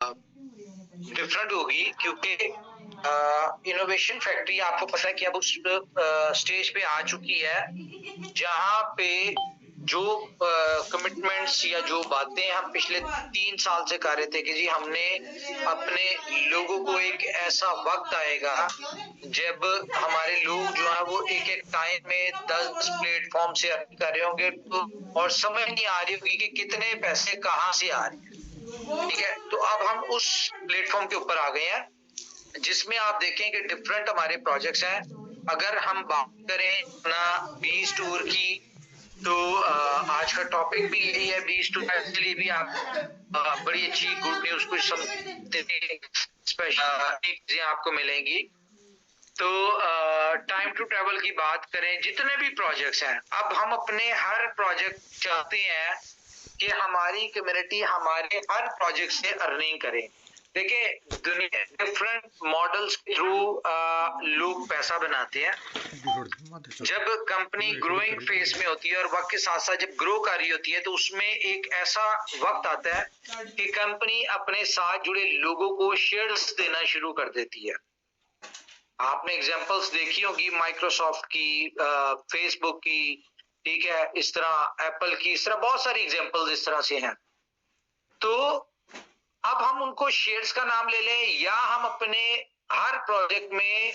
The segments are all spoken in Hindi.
डिफरेंट होगी, क्योंकि इनोवेशन फैक्ट्री आपको पता है कि अब उस स्टेज पे आ चुकी है जहां पे जो कमिटमेंट्स या जो बातें हम पिछले 3 साल से कर रहे थे कि जी हमने अपने लोगों को एक ऐसा वक्त आएगा जब हमारे लोग जो है वो एक एक टाइम में 10 प्लेटफॉर्म से अर्न कर रहे होंगे, तो और समझ नहीं आ रही होगी कि कितने पैसे कहाँ से आ रहे हैं। ठीक है, तो अब हम उस प्लेटफॉर्म के ऊपर आ गए हैं जिसमें आप देखें कि डिफरेंट हमारे प्रोजेक्ट्स हैं। अगर हम बात करें अपना बी स्टोर की, तो आज का टॉपिक भी यही है, बी स्टोर के लिए भी आप बड़ी अच्छी गुड न्यूज कुछ स्पेशल चीजें आपको मिलेंगी। तो टाइम टू ट्रेवल की बात करें, जितने भी प्रोजेक्ट्स हैं, अब हम अपने हर प्रोजेक्ट चाहते हैं कि हमारी कम्युनिटी हमारे हर प्रोजेक्ट से अर्निंग करे। देखिए, दुनिया डिफरेंट मॉडल्स के थ्रू लोग पैसा बनाते हैं। जब कंपनी ग्रोइंग फेज में होती है और वक्त के साथ साथ जब ग्रो कर रही होती है, तो उसमें एक ऐसा वक्त आता है कि कंपनी अपने साथ जुड़े लोगों को शेयर्स देना शुरू कर देती है। आपने एग्जांपल्स देखी होगी माइक्रोसॉफ्ट की, फेसबुक की, ठीक है, इस तरह एप्पल की, इस तरह बहुत सारी एग्जांपल्स इस तरह से हैं। तो अब हम उनको शेयर्स का नाम ले लें या हम अपने हर प्रोजेक्ट में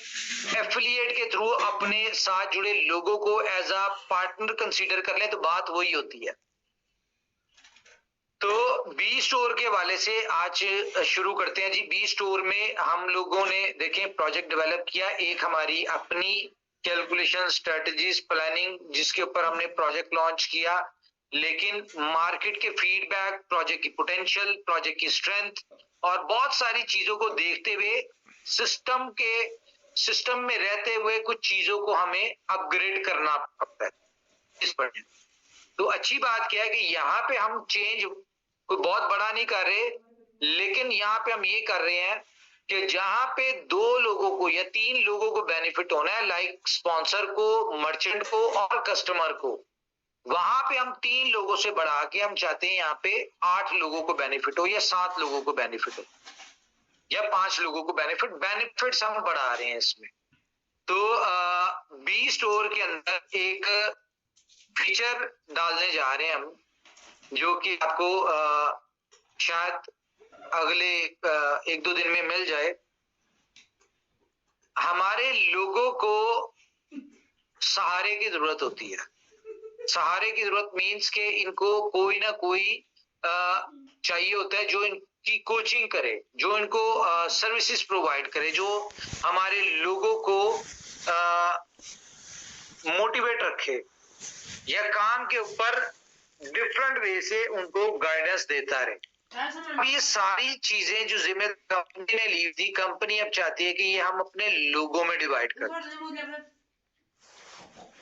एफिलिएट के थ्रू अपने साथ जुड़े लोगों को एज अ पार्टनर कंसीडर कर लें, तो बात वही होती है। तो बी स्टोर के वाले से आज शुरू करते हैं जी। बी स्टोर में हम लोगों ने देखें प्रोजेक्ट डेवलप किया, एक हमारी अपनी कैलकुलेशन, स्ट्रेटजीज, प्लानिंग, जिसके ऊपर हमने प्रोजेक्ट लॉन्च किया। लेकिन मार्केट के फीडबैक, प्रोजेक्ट की पोटेंशियल, प्रोजेक्ट की स्ट्रेंथ और बहुत सारी चीजों को देखते हुए सिस्टम में रहते हुए कुछ चीजों को हमें अपग्रेड करना पड़ता है इस पर। तो अच्छी बात क्या है कि यहाँ पे हम चेंज कोई बहुत बड़ा नहीं कर रहे, लेकिन यहाँ पे हम ये कर रहे हैं कि जहां पे 2 लोगों को या 3 लोगों को बेनिफिट होना है, लाइक स्पॉन्सर को, मर्चेंट को और कस्टमर को, वहां पे हम 3 लोगों से बढ़ा के हम चाहते हैं यहाँ पे 8 लोगों को बेनिफिट हो या 7 लोगों को बेनिफिट हो या 5 लोगों को बेनिफिट्स हम बढ़ा रहे हैं इसमें। तो बी स्टोर के अंदर एक फीचर डालने जा रहे हैं हम, जो कि आपको शायद अगले 1-2 दिन में मिल जाए। हमारे लोगों को सहारे की जरूरत होती है। सहारे की जरूरत मीन्स के इनको कोई ना कोई चाहिए होता है जो इनकी कोचिंग करे, जो इनको सर्विसेज प्रोवाइड करे, जो हमारे लोगों को मोटिवेट रखे या काम के ऊपर डिफरेंट वे से उनको गाइडेंस देता रहे। अब ये सारी चीजें जो जिम्मेदारी कंपनी ने ली थी, कंपनी अब चाहती है कि ये हम अपने लोगों में डिवाइड करें।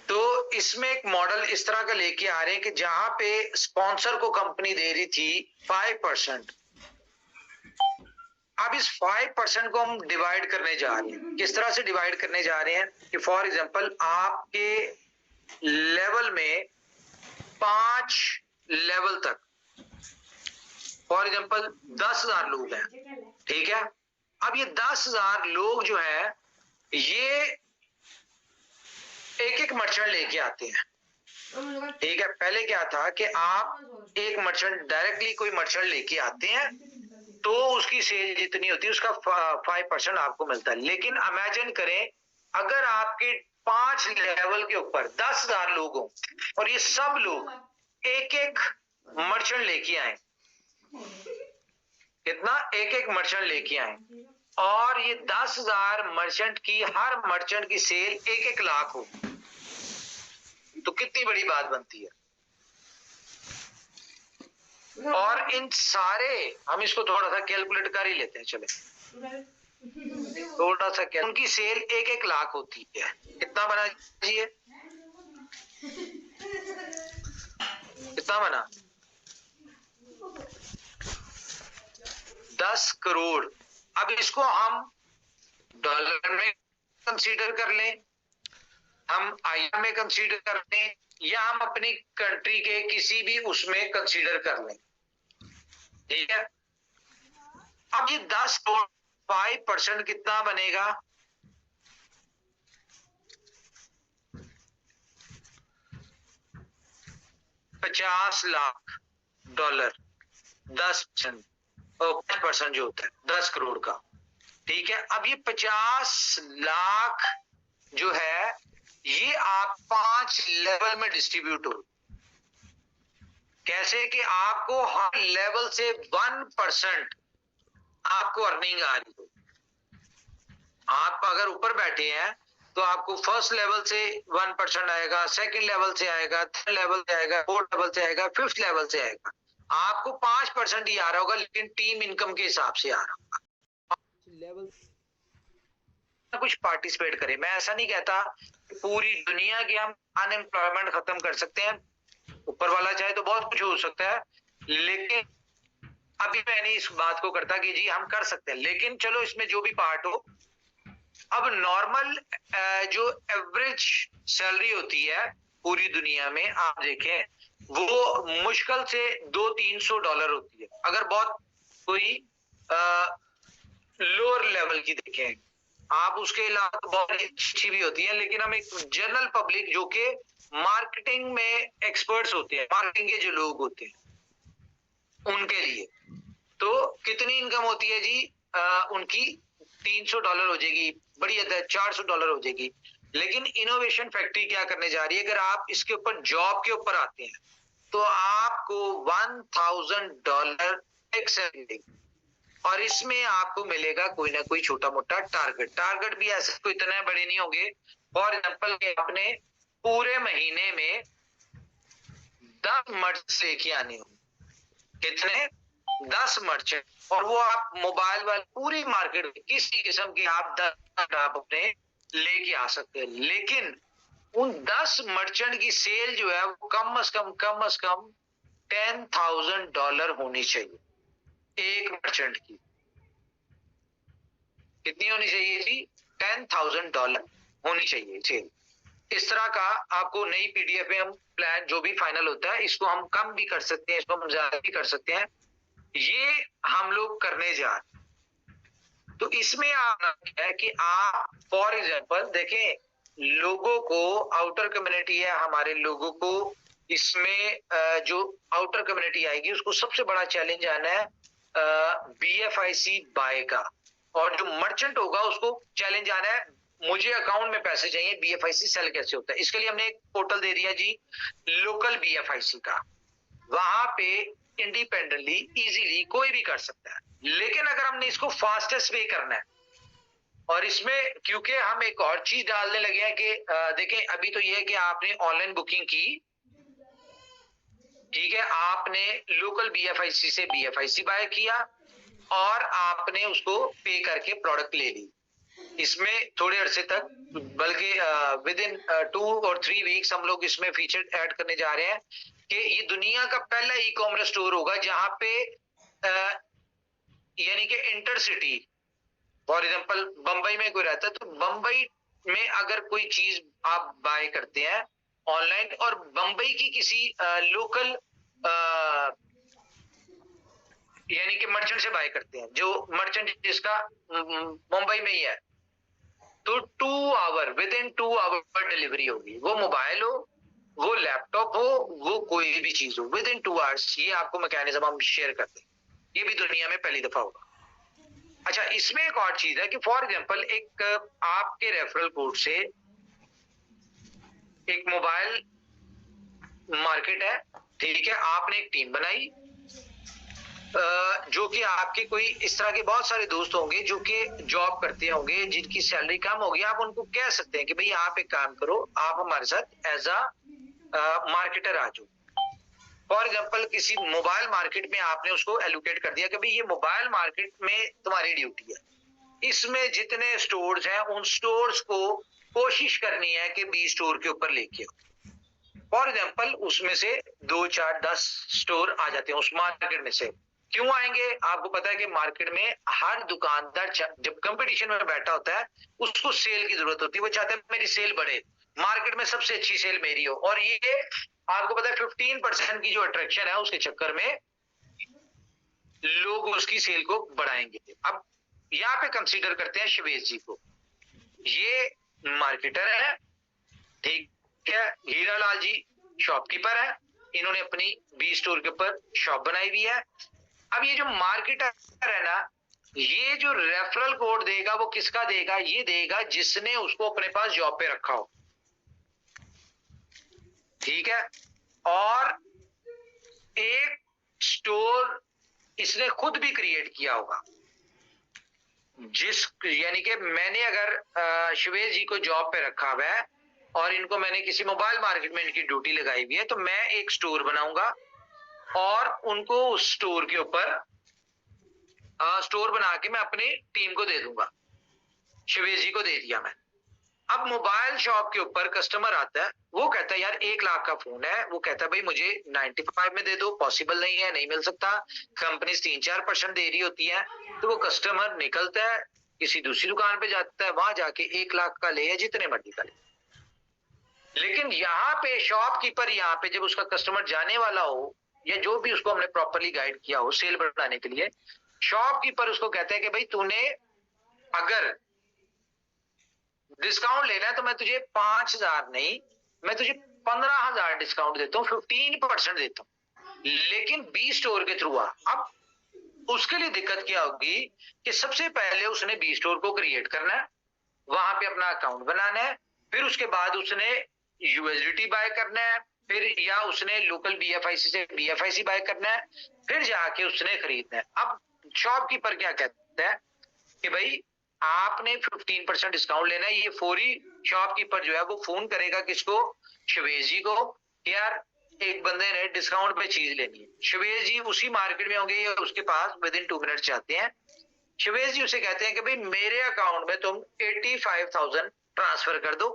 तो इसमें एक मॉडल इस तरह का लेके आ रहे हैं कि जहां पे स्पॉन्सर को कंपनी दे रही थी 5%, अब इस 5% को हम डिवाइड करने जा रहे हैं। किस तरह से डिवाइड करने जा रहे हैं कि फॉर एग्जांपल आपके लेवल में 5 लेवल तक, फॉर एग्जांपल 10,000 लोग हैं, ठीक है। अब ये 10,000 लोग जो है ये एक एक मर्चेंट लेके आते हैं, ठीक है। पहले क्या था कि आप एक मर्चेंट डायरेक्टली कोई मर्चेंट लेके आते हैं तो उसकी सेल जितनी होती है उसका 5% आपको मिलता है। लेकिन इमेजिन करें अगर आपके 5 लेवल के ऊपर 10,000 लोग हों और ये सब लोग एक एक मर्चेंट लेके आए, कितना, एक एक मर्चेंट लेके आए, और ये 10,000 मर्चेंट की हर मर्चेंट की सेल 1-1 लाख हो, तो कितनी बड़ी बात बनती है। और इन सारे, हम इसको थोड़ा सा कैलकुलेट कर ही लेते हैं, चले थोड़ा सा क्या, उनकी सेल 1-1 लाख होती है, कितना बना चाहिए, कितना बना, 10 करोड़। अब इसको हम डॉलर में कंसीडर कर लें, हम INR में कंसीडर कर लें, या हम अपनी कंट्री के किसी भी उसमें कंसीडर कर लें, ठीक है। अब ये 10 करोड़ 5% कितना बनेगा? 50 लाख डॉलर। 10% और 5% जो होता है 10 करोड़ का, ठीक है। अब ये 50 लाख जो है ये आप 5 लेवल में डिस्ट्रीब्यूट हो। कैसे कि आपको हर लेवल से 1% आपको अर्निंग आ रही हो। आप अगर ऊपर बैठे हैं तो आपको फर्स्ट लेवल से 1% आएगा, सेकंड लेवल से आएगा, थर्ड लेवल से आएगा, फोर्थ लेवल से आएगा, फिफ्थ लेवल से आएगा। आपको 5% ही आ रहा होगा, लेकिन टीम इनकम के हिसाब से आ रहा होगा। लेवल कुछ पार्टिसिपेट करें। मैं ऐसा नहीं कहता कि पूरी दुनिया की हम अनएम्प्लॉयमेंट खत्म कर सकते हैं, ऊपर वाला चाहे तो बहुत कुछ हो सकता है, लेकिन अभी मैं नहीं इस बात को करता कि जी हम कर सकते हैं। लेकिन चलो इसमें जो भी पार्ट हो, अब नॉर्मल जो एवरेज सैलरी होती है पूरी दुनिया में आप देखें वो मुश्किल से $200-300 होती है। अगर बहुत कोई लोअर लेवल की देखें आप, उसके अलावा तो बहुत अच्छी भी होती है, लेकिन हम एक जनरल पब्लिक जो कि मार्केटिंग में एक्सपर्ट्स होते हैं, मार्केटिंग के जो लोग होते हैं उनके लिए तो कितनी इनकम होती है जी? उनकी $300 हो जाएगी, बड़ी हद है $400 हो जाएगी। लेकिन इनोवेशन फैक्ट्री क्या करने जा रही है? अगर आप इसके ऊपर जॉब के ऊपर आते हैं तो आपको $1000 टैक्स मिलेगी और इसमें आपको मिलेगा कोई ना कोई छोटा मोटा टारगेट भी ऐसे कोई इतने बड़े नहीं होंगे। फॉर एग्जाम्पल आपने पूरे महीने में 10 मर्चेंट लेके आने होंगे। कितने? 10 मर्चेंट, और वो आप मोबाइल वाले पूरी मार्केट में किसी किस्म की आप 10 आप अपने लेके आ सकते हैं। लेकिन उन 10 मर्चेंट की सेल जो है वो कम से कम $10,000 होनी चाहिए। एक मर्चेंट की कितनी होनी चाहिए जी? $10,000 होनी चाहिए सेल। इस तरह का आपको नई पीडीएफ में हम प्लान जो भी फाइनल होता है इसको हम कम भी कर सकते हैं, इसको हम ज्यादा भी कर सकते हैं। ये हम लोग करने जा रहे हैं। तो इसमें आना है कि आप फॉर एग्जाम्पल देखें, लोगों को आउटर कम्युनिटी है, हमारे लोगों को इसमें जो आउटर कम्युनिटी आएगी उसको सबसे बड़ा चैलेंज आना है BFIC बाय का, और जो मर्चेंट होगा उसको चैलेंज आना है मुझे अकाउंट में पैसे चाहिए, BFIC सेल कैसे होता है। इसके लिए हमने एक पोर्टल दे दिया जी लोकल BFIC का, वहां पे इंडिपेंडेंटली इजीली कोई भी कर सकता है। लेकिन अगर हमने इसको फास्टेस्ट वे करना है, और इसमें क्योंकि हम एक और चीज डालने लगे हैं कि देखें अभी तो ये है कि आपने ऑनलाइन बुकिंग की, ठीक है, आपने लोकल BFIC से BFIC बाय किया और आपने उसको पे करके प्रोडक्ट ले ली। इसमें थोड़े अरसे तक, बल्कि विद इन 2 और 3 वीक्स हम लोग इसमें फीचर ऐड करने जा रहे हैं कि ये दुनिया का पहला ई-कॉमर्स स्टोर होगा जहां पे यानी कि इंटरसिटी, फॉर एग्जांपल बंबई में कोई रहता है तो बंबई में अगर कोई चीज आप बाय करते हैं ऑनलाइन और बंबई की किसी लोकल यानी कि मर्चेंट से बाय करते हैं, जो मर्चेंट जिसका मुंबई में ही है, तो 2 hour within 2 hour delivery होगी। वो मोबाइल हो, वो लैपटॉप हो, वो कोई भी चीज हो, विद इन 2 आवर्स ये आपको मैकेनिज्म हम शेयर करते हैं। ये भी दुनिया में पहली दफा होगा। अच्छा, इसमें एक और चीज है कि फॉर एग्जांपल एक आपके रेफरल कोड से एक मोबाइल मार्केट है, ठीक है, आपने एक टीम बनाई जो कि आपके कोई इस तरह के बहुत सारे दोस्त होंगे जो कि जॉब करते होंगे जिनकी सैलरी कम होगी। आप उनको कह सकते हैं कि भाई आप एक काम करो, आप हमारे साथ एज अ मार्केटर आ जाओ। फॉर एग्जांपल किसी मोबाइल मार्केट में आपने उसको एलोकेट कर दिया कि भाई ये मोबाइल मार्केट में तुम्हारी ड्यूटी है, इसमें जितने स्टोर्स हैं उन स्टोर्स को कोशिश करनी है कि B स्टोर के ऊपर लेके आओ। फॉर एग्जांपल उसमें से 2, 4, 10 स्टोर आ जाते हैं उस मार्केट में से। क्यों आएंगे? आपको पता है कि मार्केट में हर दुकानदार जब कंपटीशन में बैठा होता है उसको सेल की जरूरत होती है, वो चाहता है मेरी सेल बढ़े, मार्केट में सबसे अच्छी सेल मेरी हो। और ये आपको पता है 15% की जो अट्रैक्शन है उसके चक्कर में लोग उसकी सेल को बढ़ाएंगे। अब यहाँ पे कंसीडर करते हैं शिवेश जी को, ये मार्केटर है, ठीक है, हीरालाल जी शॉपकीपर है, इन्होंने अपनी बी स्टोर के ऊपर शॉप बनाई हुई है। अब ये जो मार्केटर है ना, ये जो रेफरल कोड देगा वो किसका देगा, ये देगा जिसने उसको अपने पास जॉब पे रखा हो, ठीक है। और एक स्टोर इसने खुद भी क्रिएट किया होगा, जिस यानी कि मैंने अगर शिवेश जी को जॉब पे रखा हुआ है और इनको मैंने किसी मोबाइल मार्केट में इनकी ड्यूटी लगाई हुई है, तो मैं एक स्टोर बनाऊंगा और उनको उस स्टोर के ऊपर स्टोर बना के मैं अपनी टीम को दे दूंगा, शिवेश जी को दे दिया मैं। अब मोबाइल शॉप के ऊपर कस्टमर आता है, वो कहता है यार 1 लाख का फोन है, वो कहता है भाई मुझे 95 में दे दो, पॉसिबल नहीं है, नहीं मिल सकता, कंपनी 3-4% दे रही होती है। तो वो कस्टमर निकलता है, किसी दूसरी दुकान पे जाता है, वहां जाके 1 लाख का ले या जितने मर्जी का ले। लेकिन यहाँ पे शॉपकीपर, यहाँ पे जब उसका कस्टमर जाने वाला हो या जो भी उसको हमने प्रॉपरली गाइड किया हो सेल बढ़ाने के लिए, शॉपकीपर उसको कहता है कि भाई तूने अगर डिस्काउंट लेना है तो मैं तुझे 5,000 नहीं, मैं तुझे 15,000 डिस्काउंट देता हूँ, 15% देता हूँ, लेकिन बी स्टोर के थ्रू आ। अब उसके लिए दिक्कत क्या होगी कि सबसे पहले उसने बी स्टोर को क्रिएट करना है, वहां पे अपना अकाउंट बनाना है, फिर उसके बाद उसने यूएसडीटी बाय करना है, फिर या उसने लोकल बीएफआईसी से बीएफआईसी बाय करना है, फिर जाके उसने खरीदना है। अब शॉपकीपर क्या कहता है कि भाई आपने 15% डिस्काउंट लेना है, ये फौरी शॉपकीपर जो है वो फोन करेगा किसको, शिवेश जी को, यार एक बंदे ने डिस्काउंट पे चीज लेनी है। शिवेश जी उसी मार्केट में होंगे या उसके पास विद इन 2 मिनट जाते हैं, शिवेश जी उसे कहते हैं कि भाई मेरे अकाउंट में तुम 85,000 ट्रांसफर कर दो,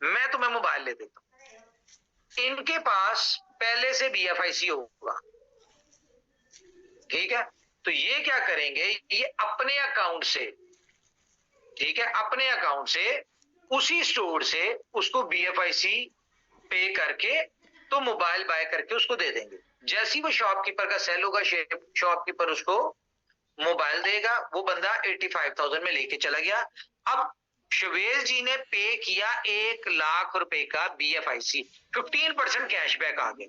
मैं तुम्हें मोबाइल ले देता हूं। इनके पास पहले से बीएफआईसी होगा, ठीक है। तो ये क्या करेंगे, ये अपने अकाउंट से, ठीक है, अपने अकाउंट से उसी स्टोर से उसको बीएफआईसी पे करके तो मोबाइल बाय करके उसको दे देंगे। जैसे ही वो शॉपकीपर का सेल होगा, शॉपकीपर उसको मोबाइल देगा, वो बंदा 85,000 में लेके चला गया। अब शिवेश जी ने पे किया 1 लाख रुपए का बीएफआईसी, 15% कैशबैक आ गया।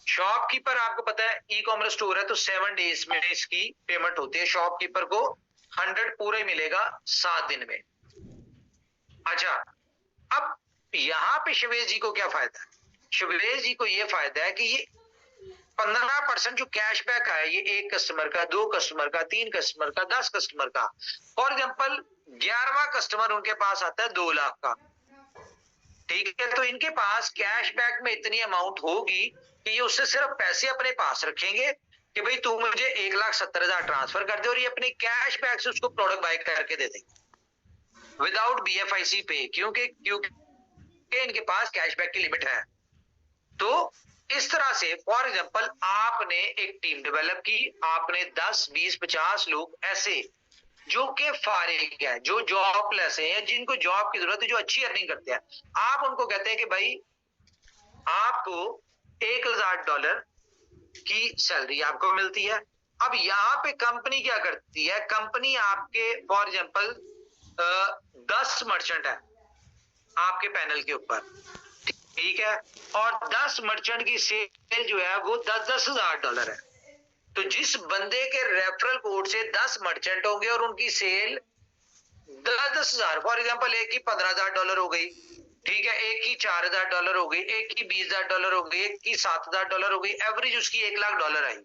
शॉपकीपर आपको पता है ई कॉमर्स स्टोर है तो 7 डेज में इसकी पेमेंट होती है, शॉपकीपर को 100 पूरा मिलेगा 7 दिन में। अच्छा, अब यहां पे शिवेश जी को क्या फायदा है, शिवेश जी को यह फायदा है कि ये 15% जो कैशबैक है, ये 1 कस्टमर का, 2 कस्टमर का, 3 कस्टमर का, 10 कस्टमर का, फॉर एग्जाम्पल 11वां कस्टमर उनके पास आता है 2 लाख का, ठीक है। तो इनके पास कैशबैक में इतनी अमाउंट होगी कि ये उससे सिर्फ पैसे अपने पास रखेंगे कि भाई तू मुझे 1,70,000 ट्रांसफर कर दे, और ये अपने कैशबैक से उसको प्रोडक्ट बाय करके दे देंगे विदाउट बीएफआईसी पे, क्योंकि इनके पास कैशबैक की लिमिट है। तो इस तरह से फॉर एग्जांपल आपने एक टीम डेवलप की, आपने 10, 20, 50 लोग ऐसे जो कि फारिग है, जो जॉबलेस है या जिनको जॉब की जरूरत है, जो अच्छी अर्निंग करते हैं, आप उनको कहते हैं कि भाई आपको $1,000 की सैलरी आपको मिलती है। अब यहां पे कंपनी क्या करती है, कंपनी आपके फॉर एग्जांपल 10 मर्चेंट है आपके पैनल के ऊपर, ठीक है, और 10 मर्चेंट की सेल जो है वो $10,000 है। तो जिस बंदे के रेफरल कोड से 10 मर्चेंट होंगे और उनकी सेल 10,000, फॉर एग्जांपल एक की $15,000 हो गई, ठीक है, एक की $4,000 हो गई, एक की $20,000 हो गई, एक की $7,000 हो गई, एवरेज उसकी $1,00,000 आई।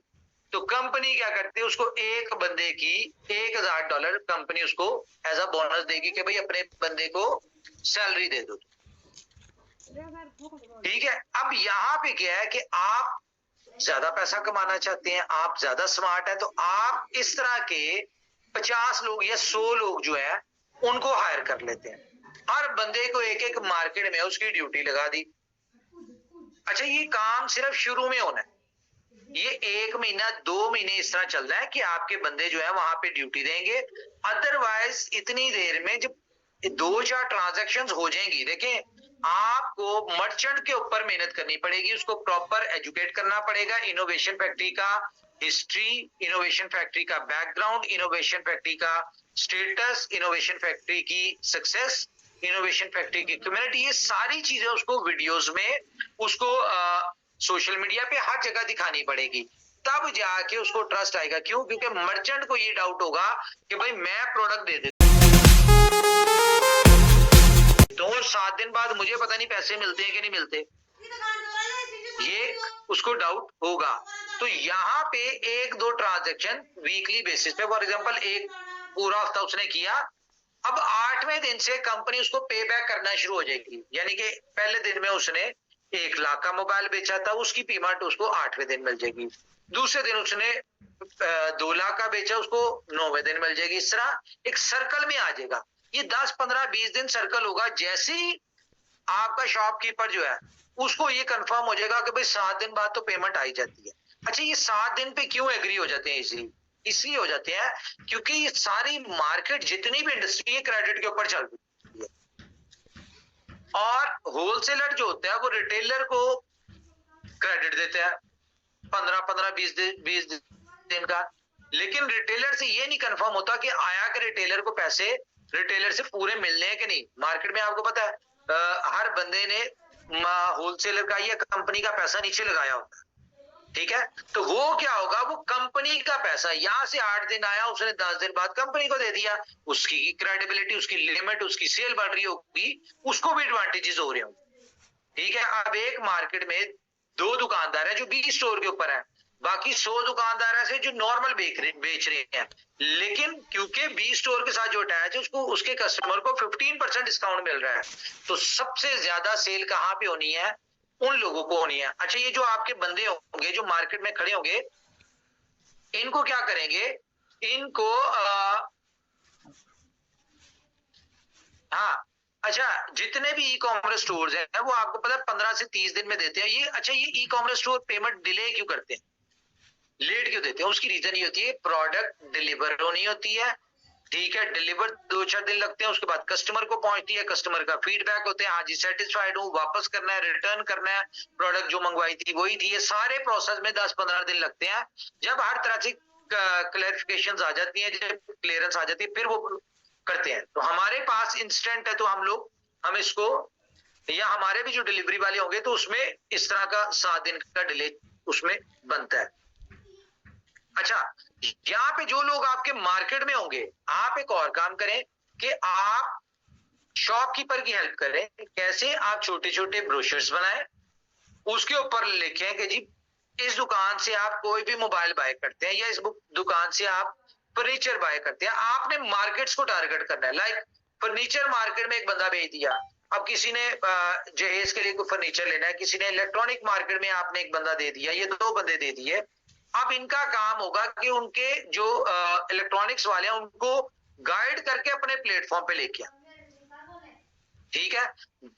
तो कंपनी क्या करती है, उसको एक बंदे की $1,000 कंपनी उसको एज अ बोनस देगी कि भाई अपने बंदे को सैलरी दे दो, ठीक है। अब यहाँ पे क्या है कि आप ज्यादा पैसा कमाना चाहते हैं, आप ज्यादा स्मार्ट है, तो आप इस तरह के 50 लोग या 100 लोग जो है उनको हायर कर लेते हैं, हर बंदे को एक एक मार्केट में उसकी ड्यूटी लगा दी। अच्छा, ये काम सिर्फ शुरू में होना है, ये 1 महीना 2 महीने इस तरह चल रहा है कि आपके बंदे जो है वहां पे ड्यूटी देंगे। अदरवाइज इतनी देर में जब 2-4 ट्रांजैक्शंस हो जाएंगी, देखें आपको मर्चेंट के ऊपर मेहनत करनी पड़ेगी, उसको प्रॉपर एजुकेट करना पड़ेगा। इनोवेशन फैक्ट्री का हिस्ट्री, इनोवेशन फैक्ट्री का बैकग्राउंड, इनोवेशन फैक्ट्री का स्टेटस, इनोवेशन फैक्ट्री की सक्सेस, इनोवेशन फैक्ट्री की कम्युनिटी, ये सारी चीजें उसको वीडियोस में, उसको सोशल मीडिया पे हर जगह दिखानी पड़ेगी, तब जाके उसको ट्रस्ट आएगा। क्यों? क्योंकि मर्चेंट को ये डाउट होगा कि भाई मैं प्रोडक्ट दे देता तो 7 दिन बाद मुझे पता नहीं पैसे मिलते हैं कि नहीं मिलते, ये उसको डाउट होगा। तो यहाँ पे 1-2 ट्रांजैक्शन वीकली बेसिस पे, फॉर एग्जांपल एक पूरा हफ्ता उसने किया, अब 8वें दिन से कंपनी उसको पे बैक करना शुरू हो जाएगी। यानी कि पहले दिन में उसने 1 लाख का मोबाइल बेचा था, उसकी पेमेंट उसको 8वें दिन मिल जाएगी। दूसरे दिन उसने 2 लाख का बेचा, उसको 9वें दिन मिल जाएगी। इस तरह एक सर्कल में आ जाएगा। ये 10, 15, 20 दिन सर्कल होगा। जैसे ही आपका शॉपकीपर जो है उसको ये कंफर्म हो जाएगा कि भाई 7 दिन बाद तो पेमेंट आई जाती है। अच्छा, ये 7 दिन पे क्यों एग्री हो जाते हैं? इसी इसलिए हो जाते हैं क्योंकि ये सारी मार्केट, जितनी भी इंडस्ट्री है, क्रेडिट के ऊपर चल रही है। और होलसेलर जो होता है वो रिटेलर को क्रेडिट देता है 15-15, 20 दिन का। लेकिन रिटेलर से ये नहीं कंफर्म होता कि आया कि रिटेलर को पैसे रिटेलर से पूरे मिलने हैं कि नहीं। मार्केट में आपको पता है हर बंदे ने होलसेलर का या कंपनी का पैसा नीचे लगाया होता है, ठीक है? तो वो क्या होगा, वो कंपनी का पैसा यहां से 8 दिन आया, उसने 10 दिन बाद कंपनी को दे दिया, उसकी क्रेडिबिलिटी, उसकी लिमिट, उसकी सेल बढ़ रही होगी, उसको भी एडवांटेजेस हो रहे होंगे, ठीक है? अब एक मार्केट में 2 दुकानदार है जो 20 स्टोर के ऊपर है, बाकी 100 दुकानदार ऐसे जो नॉर्मल बेच रहे हैं, लेकिन क्योंकि 20 स्टोर के साथ जो अटैच है उसको, उसके कस्टमर को 15% डिस्काउंट मिल रहा है। तो सबसे ज्यादा सेल कहां पे होनी है? उन लोगों को होनी है। अच्छा, ये जो आपके बंदे होंगे जो मार्केट में खड़े होंगे, इनको क्या करेंगे? इनको हाँ, अच्छा, जितने भी ई कॉमर्स स्टोर्स हैं वो आपको पता है 15 से 30 दिन में देते हैं। ये अच्छा, ये e commerce store payment delay क्यों करते हैं, लेट क्यों देते हैं? उसकी रीजन ये होती है, प्रोडक्ट डिलीवर होनी होती है, ठीक है? डिलीवर 2-4 दिन लगते हैं, उसके बाद कस्टमर को पहुंचती है, कस्टमर का फीडबैक होते हैं, हाँ जी सेटिस्फाइड हूँ, वापस करना है, रिटर्न करना है, प्रोडक्ट जो मंगवाई थी वही थी। ये सारे प्रोसेस में 10-15 दिन लगते हैं। जब हर तरह से क्लैरिफिकेशंस आ जाती हैं, जब क्लियरेंस आ जाती है, फिर वो करते हैं। तो हमारे पास इंस्टेंट है, तो हम इसको, या हमारे भी जो डिलीवरी वाले होंगे तो उसमें इस तरह का 7 दिन का डिले उसमें बनता है। अच्छा, यहाँ पे जो लोग आपके मार्केट में होंगे, आप एक और काम करें कि आप शॉपकीपर की हेल्प करें। कैसे? आप छोटे छोटे ब्रोशर्स बनाएं, उसके ऊपर लिखें कि जी इस दुकान से आप कोई भी मोबाइल बाय करते हैं, या इस दुकान से आप फर्नीचर बाय करते हैं। आपने मार्केट्स को टारगेट करना है। लाइक फर्नीचर मार्केट में एक बंदा भेज दिया, अब किसी ने जहेज के लिए कोई फर्नीचर लेना है, किसी ने इलेक्ट्रॉनिक मार्केट में आपने एक बंदा दे दिया, ये 2 बंदे दे दिए। अब इनका काम होगा कि उनके जो इलेक्ट्रॉनिक्स वाले हैं उनको गाइड करके अपने प्लेटफॉर्म पे लेके आए, ठीक है?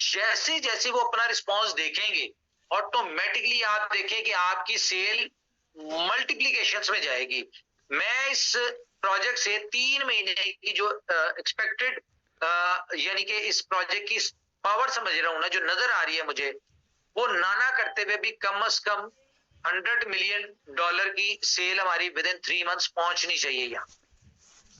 जैसे जैसे वो अपना रिस्पॉन्स देखेंगे, ऑटोमेटिकली आप देखें कि आपकी सेल मल्टीप्लीकेशंस में जाएगी। मैं इस प्रोजेक्ट से 3 महीने की जो एक्सपेक्टेड यानी कि इस प्रोजेक्ट की पावर समझ रहा हूं ना, जो नजर आ रही है मुझे, वो नाना करते हुए भी कम से कम $100 मिलियन की सेल हमारी विद इन 3 मंथ्स पहुंचनी चाहिए यहाँ।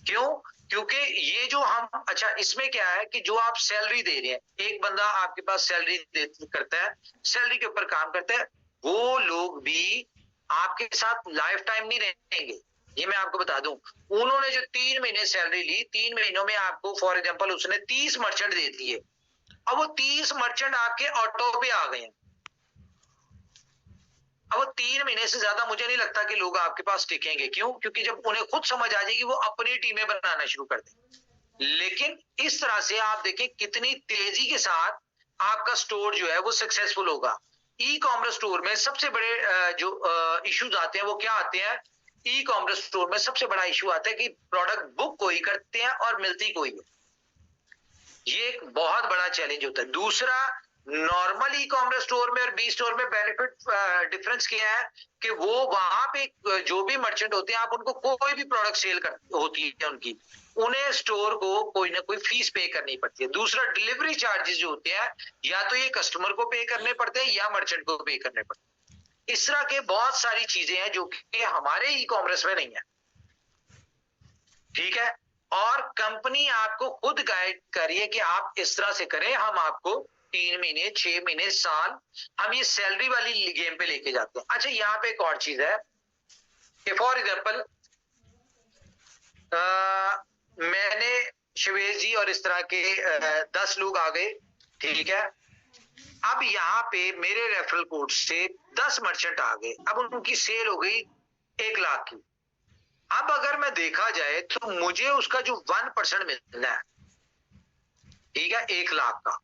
क्यों? क्योंकि ये जो हम, अच्छा, इसमें क्या है कि जो आप सैलरी दे रहे हैं, एक बंदा आपके पास सैलरी करता है, सैलरी के ऊपर काम करता है, वो लोग भी आपके साथ लाइफ टाइम नहीं रहेंगे। ये मैं आपको बता दूं, उन्होंने जो 3 महीने सैलरी ली, 3 महीनों में आपको फॉर एग्जांपल उसने 30 मर्चेंट दे दिए। अब वो 30 मर्चेंट आपके ऑटो पे आ गए हैं। अब वो 3 महीने से ज्यादा मुझे नहीं लगता कि लोग आपके पास टिकेंगे। क्यों? क्योंकि जब उन्हें खुद समझ आ जाएगी, वो अपनी टीमें बनाना शुरू कर देंगे। लेकिन इस तरह से आप देखें कितनी तेजी के साथ आपका स्टोर जो है वो सक्सेसफुल होगा। ई कॉमर्स स्टोर में सबसे बड़े जो इश्यूज आते हैं वो क्या आते हैं? ई कॉमर्स स्टोर में सबसे बड़ा इश्यू आता है कि प्रोडक्ट बुक कोई करते हैं और मिलती कोई है। ये एक बहुत बड़ा चैलेंज होता है। दूसरा, नॉर्मल ई कॉमर्स स्टोर में और बी स्टोर में बेनिफिट डिफरेंस क्या है कि वो वहां पे जो भी मर्चेंट होते हैं, आप उनको कोई भी प्रोडक्ट सेल कर होती है उनकी, उन्हें स्टोर को कोई ना कोई फीस पे करनी पड़ती है। दूसरा, डिलीवरी चार्जेस जो होते हैं या तो ये कस्टमर को पे करने पड़ते हैं या मर्चेंट को पे करने पड़ते हैं। इस तरह के बहुत सारी चीजें हैं जो कि हमारे ई कॉमर्स में नहीं है, ठीक है। और कंपनी आपको खुद गाइड करिए कि आप इस तरह से करें, हम आपको 3 महीने, 6 महीने, साल, हम ये सैलरी वाली गेम पे लेके जाते हैं। अच्छा, यहाँ पे एक और चीज है कि फॉर एग्जाम्पल मैंने शिवेश जी और इस तरह के 10 लोग आ गए, ठीक है। अब यहाँ पे मेरे रेफरल कोड से 10 मर्चेंट आ गए, अब उनकी सेल हो गई 1 लाख की। अब अगर मैं देखा जाए तो मुझे उसका जो 1% मिलना है, ठीक है, 1 लाख का,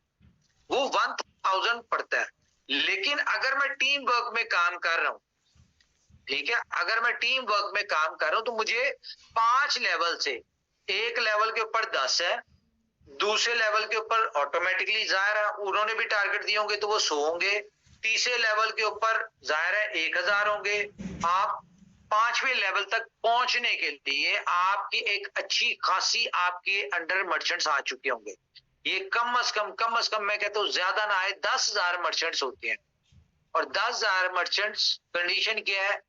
वो 1000 पड़ता है। लेकिन अगर मैं टीम वर्क में काम कर रहा हूं, ठीक है, अगर मैं टीम वर्क में काम कर रहा हूं तो मुझे 5 लेवल से, एक लेवल के ऊपर 10 है, दूसरे लेवल के ऊपर ऑटोमेटिकली जाहिर है उन्होंने भी टारगेट दिए होंगे तो वो 100 होंगे, तीसरे लेवल के ऊपर जाहिर है 1000 होंगे। आप 5वें लेवल तक पहुंचने के लिए आपकी एक अच्छी खासी आपके अंडर मर्चेंट्स आ चुके होंगे। ये कम से कम मैं कहता हूं ज्यादा ना आए 10,000 मर्चेंट्स होते हैं। और 10,000 मर्चेंट्स कंडीशन क्या है,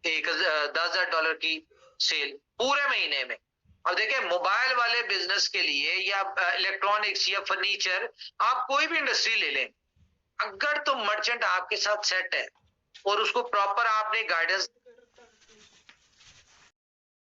$10,000 की सेल पूरे महीने में। अब देखिए, मोबाइल वाले बिजनेस के लिए या इलेक्ट्रॉनिक्स या फर्नीचर, आप कोई भी इंडस्ट्री ले लें, अगर तो मर्चेंट आपके साथ सेट है और उसको प्रॉपर आपने गाइडेंस